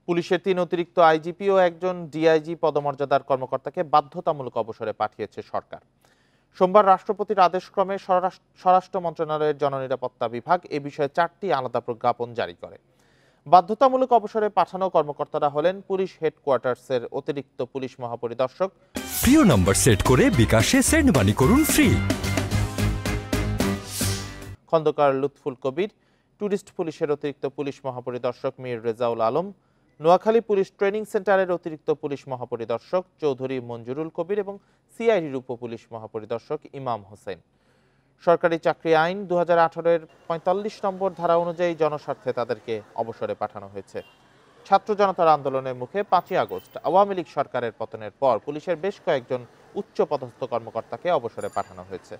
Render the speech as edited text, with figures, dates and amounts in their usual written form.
পুলিশের ৩ অতিরিক্ত আইজিপি ও একজন ডিআইজি পদমর্যাদার কর্মকর্তাকে বাধ্যতামূলক অবসরে পাঠিয়েছে সরকার। সোমবার রাষ্ট্রপতির আদেশক্রমে স্বরাষ্ট্র মন্ত্রণালয়ের জননিরাপত্তা বিভাগ এ বিষয়ে 4টি আলাদা প্রজ্ঞাপন জারি করে। বাধ্যতামূলক অবসরে পাঠানো কর্মকর্তারা হলেন পুলিশ হেডকোয়ার্টার্সের অতিরিক্ত পুলিশ মহাপরিদর্শক, প্রিয় নম্বর সেট করে বিকাশে সেন্ড মানি করুন ফ্রি, খন্দকার লুৎফুল কবির, ট্যুরিস্ট পুলিশের অতিরিক্ত পুলিশ মহাপরিদর্শক মীর রেজাউল আলম, নোয়াখালী পুলিশ ট্রেনিং সেন্টারের অতিরিক্ত পুলিশ মহাপরিদর্শক চৌধুরী মঞ্জুরুল কবির এবং সিআইডির উপপুলিশ মহাপরিদর্শক ইমাম হোসেন। সরকারি চাকরি আইন 2018-এর 45 নম্বর ধারা অনুযায়ী জনস্বার্থে তাদেরকে অবসরে পাঠানো হয়েছে। ছাত্র জনতার আন্দোলনের মুখে 5ই আগস্ট আওয়ামী লীগ সরকারের পতনের পর পুলিশের বেশ কয়েকজন উচ্চ পদস্থ কর্মকর্তাকে অবসরে পাঠানো হয়েছে।